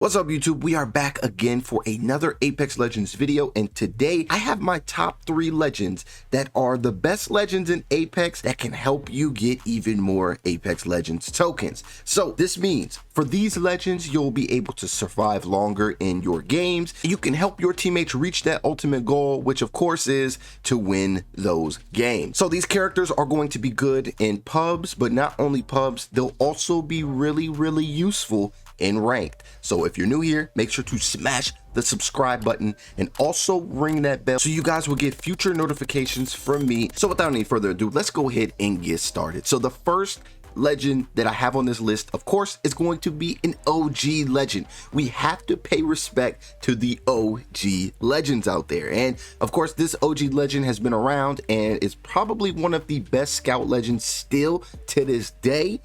What's up, YouTube? We are back again for another Apex Legends video, and today I have my top 3 legends that are the best legends in Apex that can help you get even more Apex Legends tokens. So this means for these legends, you'll be able to survive longer in your games. You can help your teammates reach that ultimate goal, which of course is to win those games. So these characters are going to be good in pubs, but not only pubs, they'll also be really useful in ranked. So if you're new here, make sure to smash the subscribe button and also ring that bell so you guys will get future notifications from me. So without any further ado, let's go ahead and get started. So the first legend that I have on this list, of course, is going to be an OG legend. We have to pay respect to the OG legends out there. And of course, this OG legend has been around and is probably one of the best scout legends still to this day.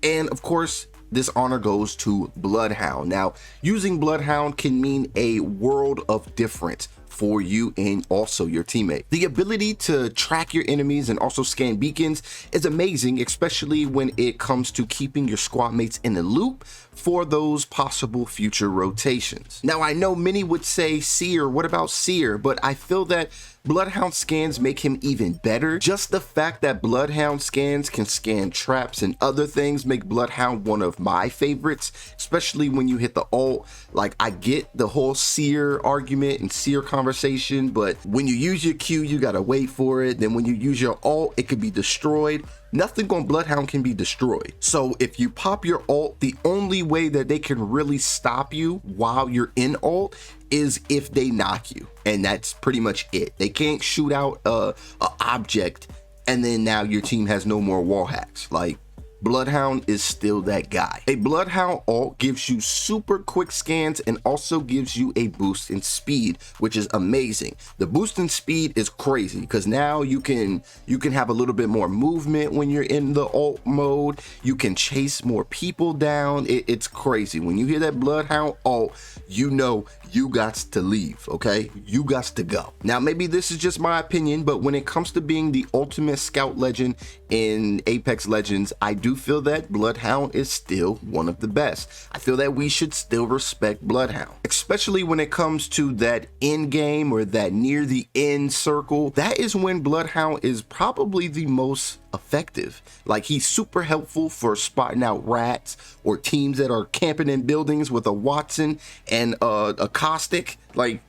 And of course, this honor goes to Bloodhound. Now, using Bloodhound can mean a world of difference for you and also your teammate. The ability to track your enemies and also scan beacons is amazing, especially when it comes to keeping your squad mates in the loop for those possible future rotations. Now, I know many would say Seer, what about Seer? But I feel that Bloodhound scans make him even better. Just the fact that Bloodhound scans can scan traps and other things make Bloodhound one of my favorites, especially when you hit the ult. Like, I get the whole Seer argument and Seer conversation, but when you use your Q, you gotta wait for it. Then when you use your ult, it could be destroyed. Nothing on Bloodhound can be destroyed. So if you pop your ult, the only way that they can really stop you while you're in ult is if they knock you, and that's pretty much it. They can't shoot out a object and then now your team has no more wall hacks. Like, Bloodhound is still that guy. A Bloodhound ult gives you super quick scans and also gives you a boost in speed, which is amazing. The boost in speed is crazy because now you can have a little bit more movement when you're in the ult mode. You can chase more people down. It's crazy. When you hear that Bloodhound ult, you know you got to leave, okay? You got to go. Now, maybe this is just my opinion, but when it comes to being the ultimate scout legend in Apex Legends, I do feel that Bloodhound is still one of the best. I feel that we should still respect Bloodhound, especially when it comes to that end game or that near the end circle. That is when Bloodhound is probably the most effective. Like, he's super helpful for spotting out rats or teams that are camping in buildings with a Watson and a caustic. Like,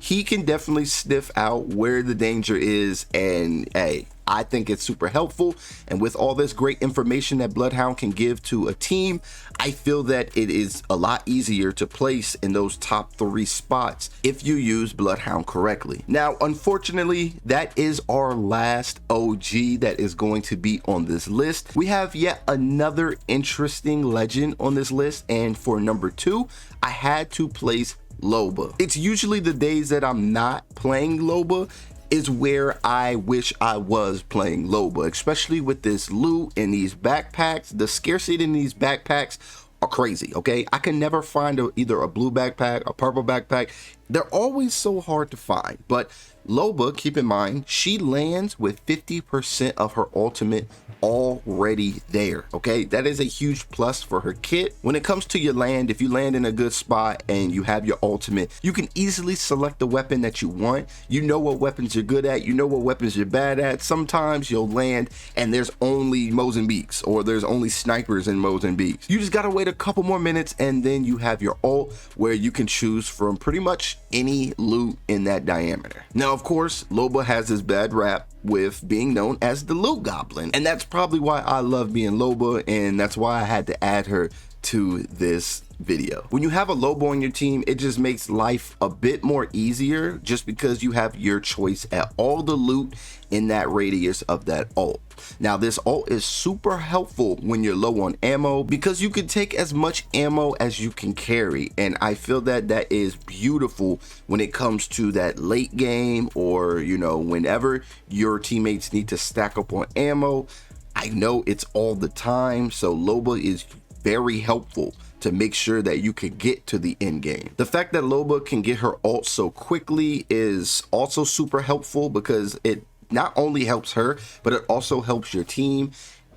he can definitely sniff out where the danger is, and hey, I think it's super helpful. And with all this great information that Bloodhound can give to a team, I feel that it is a lot easier to place in those top 3 spots if you use Bloodhound correctly. Now, unfortunately, that is our last OG that is going to be on this list. We have yet another interesting legend on this list, and for number 2, I had to place Loba. It's usually the days that I'm not playing Loba is where I wish I was playing Loba, especially with this loot and these backpacks. The scarcity in these backpacks are crazy, okay? I can never find either a blue backpack, a purple backpack. They're always so hard to find. But Loba, keep in mind, she lands with 50% of her ultimate already there, okay? That is a huge plus for her kit. When it comes to your land, if you land in a good spot and you have your ultimate, you can easily select the weapon that you want. You know what weapons you're good at, you know what weapons you're bad at. Sometimes you'll land and there's only Mozambiques or there's only snipers in Mozambiques. You just gotta wait a couple more minutes and then you have your ult where you can choose from pretty much any loot in that diameter. Now, of course, Loba has this bad rap with being known as the loot goblin, and that's probably why I love being Loba, and that's why I had to add her to this video. When you have a Loba on your team, it just makes life a bit more easier just because you have your choice at all the loot in that radius of that ult. Now, this ult is super helpful when you're low on ammo because you can take as much ammo as you can carry, and I feel that that is beautiful when it comes to that late game, or you know, whenever your teammates need to stack up on ammo. I know it's all the time, so Loba is very helpful to make sure that you can get to the end game. The fact that Loba can get her ult so quickly is also super helpful because it not only helps her, but it also helps your team.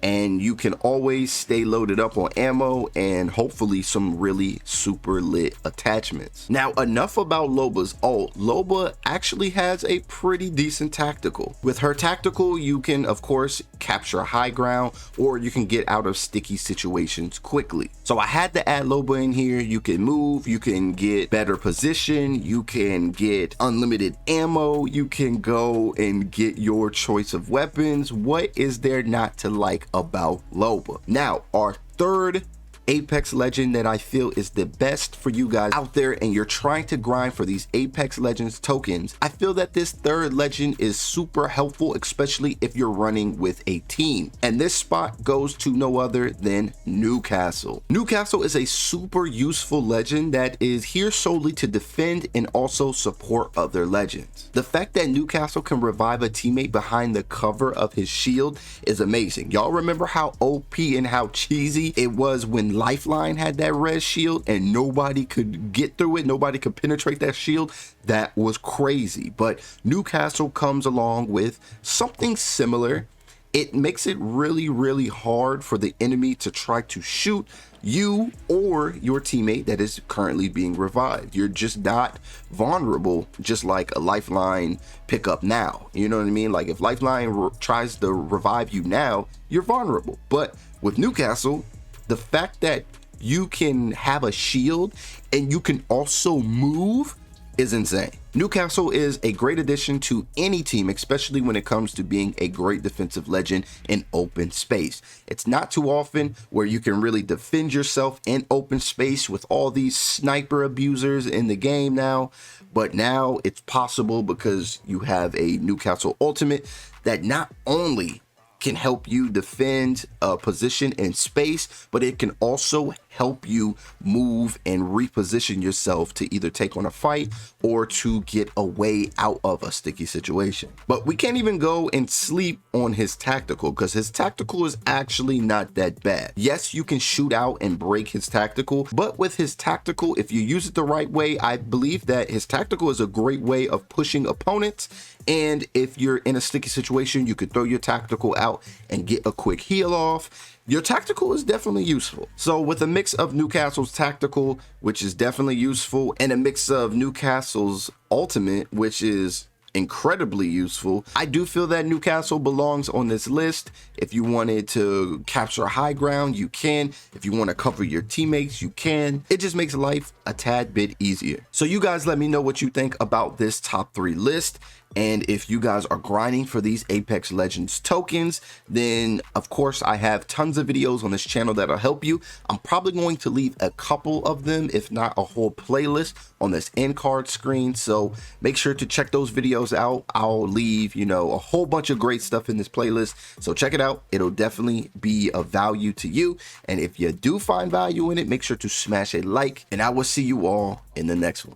and you can always stay loaded up on ammo and hopefully some really super lit attachments. Now, enough about Loba's ult. Loba actually has a pretty decent tactical. With her tactical, you can of course capture high ground, or you can get out of sticky situations quickly. So I had to add Loba in here. You can move, you can get better position, you can get unlimited ammo, you can go and get your choice of weapons. What is there not to like about Loba? Now, our third Apex Legend that I feel is the best for you guys out there and you're trying to grind for these Apex Legends tokens, I feel that this third legend is super helpful, especially if you're running with a team. And this spot goes to no other than Newcastle. Newcastle is a super useful legend that is here solely to defend and also support other legends. The fact that Newcastle can revive a teammate behind the cover of his shield is amazing. Y'all remember how OP and how cheesy it was when Lifeline had that red shield and nobody could get through it, nobody could penetrate that shield? That was crazy. But Newcastle comes along with something similar. It makes it really hard for the enemy to try to shoot you or your teammate that is currently being revived. You're just not vulnerable, just like a Lifeline pickup now. You know what I mean? Like if Lifeline tries to revive you now, you're vulnerable. But with Newcastle, the fact that you can have a shield and you can also move is insane. Newcastle is a great addition to any team, especially when it comes to being a great defensive legend in open space. It's not too often where you can really defend yourself in open space with all these sniper abusers in the game now, but now it's possible because you have a Newcastle ultimate that not only can help you defend a position in space, but it can also help you move and reposition yourself to either take on a fight or to get a way out of a sticky situation. But we can't even go and sleep on his tactical because his tactical is actually not that bad. Yes, you can shoot out and break his tactical, but with his tactical, if you use it the right way, I believe that his tactical is a great way of pushing opponents. And if you're in a sticky situation, you could throw your tactical out and get a quick heal off. Your tactical is definitely useful. So with a mix of Newcastle's tactical, which is definitely useful, and a mix of Newcastle's ultimate, which is incredibly useful, I do feel that Newcastle belongs on this list. If you wanted to capture high ground, you can. If you want to cover your teammates, you can. It just makes life a tad bit easier. So you guys let me know what you think about this top 3 list. And if you guys are grinding for these Apex Legends tokens, then of course I have tons of videos on this channel that'll help you. I'm probably going to leave a couple of them, if not a whole playlist on this end card screen. So make sure to check those videos out. I'll leave, you know, a whole bunch of great stuff in this playlist. So check it out. It'll definitely be of value to you. And if you do find value in it, make sure to smash a like, and I will see you all in the next one.